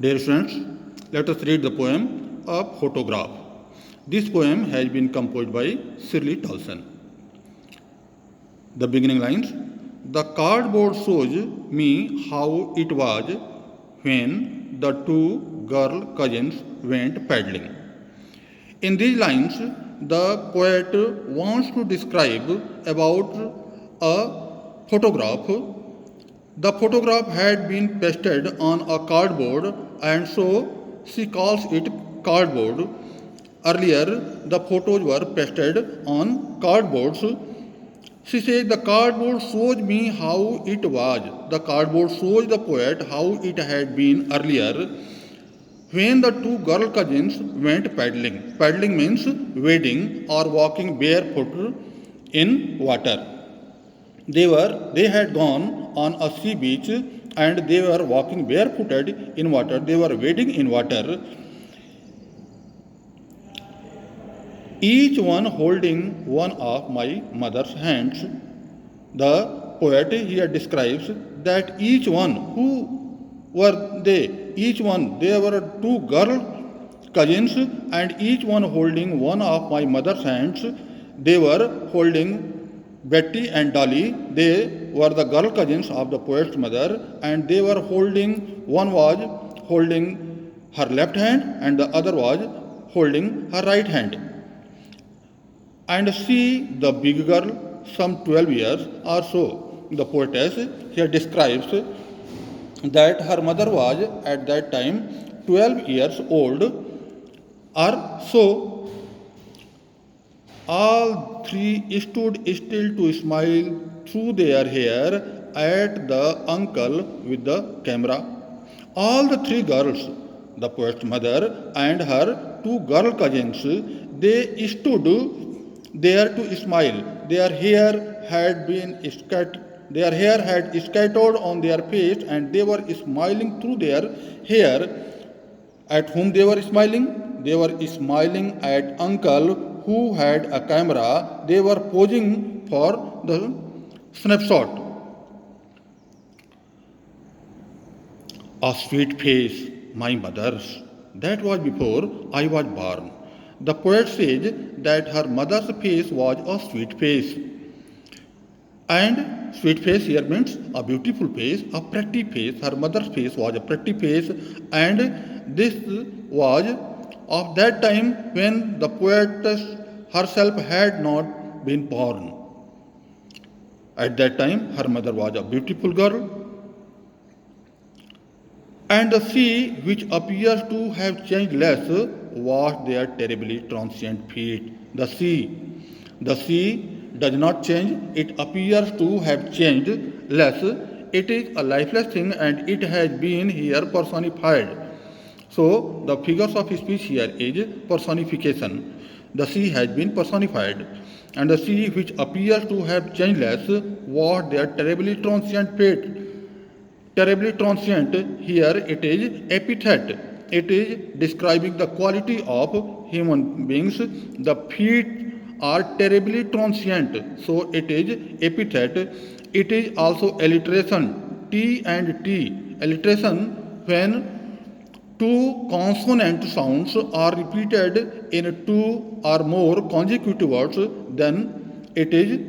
Dear students, let us read the poem A Photograph. This poem has been composed by Shirley Tolson. The beginning lines: The cardboard shows me how it was when the two girl cousins went paddling. In these lines, the poet wants to describe about a photograph. The photograph had been pasted on a cardboard, and so she calls it cardboard. Earlier, the photos were pasted on cardboards. She says the cardboard shows me how it was. The cardboard shows the poet how it had been earlier when the two girl cousins went paddling. Paddling means wading or walking barefoot in water. They had gone on a sea beach and they were walking barefooted in water. They were wading in water, each one holding one of my mother's hands. The poet here describes that each one, who were they? There were two girl cousins, and each one holding one of my mother's hands. They were holding Betty and Dolly. They were the girl cousins of the poet's mother, and they were holding, one was holding her left hand, and the other was holding her right hand. And she, the big girl, some 12 years or so. The poetess here describes that her mother was at that time 12 years old or so. All three stood still to smile through their hair at the uncle with the camera. All the three girls, the poet's mother and her two girl cousins, they stood there to smile. Their hair had scattered on their face, and they were smiling through their hair. At whom they were smiling? They were smiling at uncle who had a camera. They were posing for the snapshot. A sweet face, my mother's. That was before I was born. The poet says that her mother's face was a sweet face. And sweet face here means a beautiful face, a pretty face. Her mother's face was a pretty face, and this was of that time when the poetess herself had not been born. At that time, her mother was a beautiful girl. And the sea, which appears to have changed less, washed their terribly transient feet. The sea does not change, it appears to have changed less. It is a lifeless thing and it has been here personified. So, the figures of speech here is personification. The sea has been personified. And the sea, which appears to have changed less, washed their terribly transient feet. Terribly transient, here it is epithet. It is describing the quality of human beings. The feet are terribly transient, so it is epithet. It is also alliteration, T and T. Alliteration, when two consonant sounds are repeated in two or more consecutive words, then it is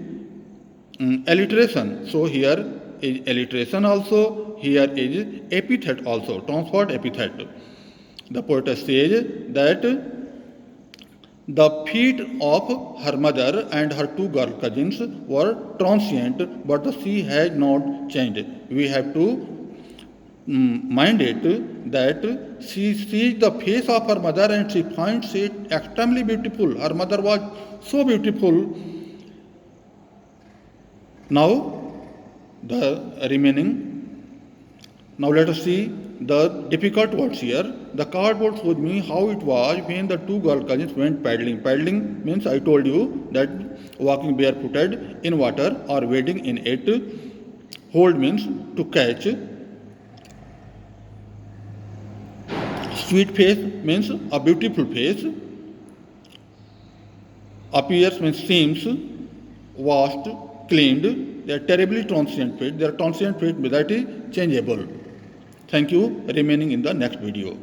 alliteration. So here is alliteration also, here is epithet also, transferred epithet. The poet says that the feet of her mother and her two girl cousins were transient, but the sea has not changed. We have to mind it that she sees the face of her mother and she finds it extremely beautiful. Her mother was so beautiful. Now let us see the difficult words here. The cardboard showed me how it was when the two girl cousins went paddling. Paddling means, I told you, that walking barefooted in water or wading in it. Hold means to catch. Sweet face means a beautiful face. Appears means seems. Washed, cleaned. They are terribly transient feet. They are transient feet, but that is changeable. Thank you. Remaining in the next video.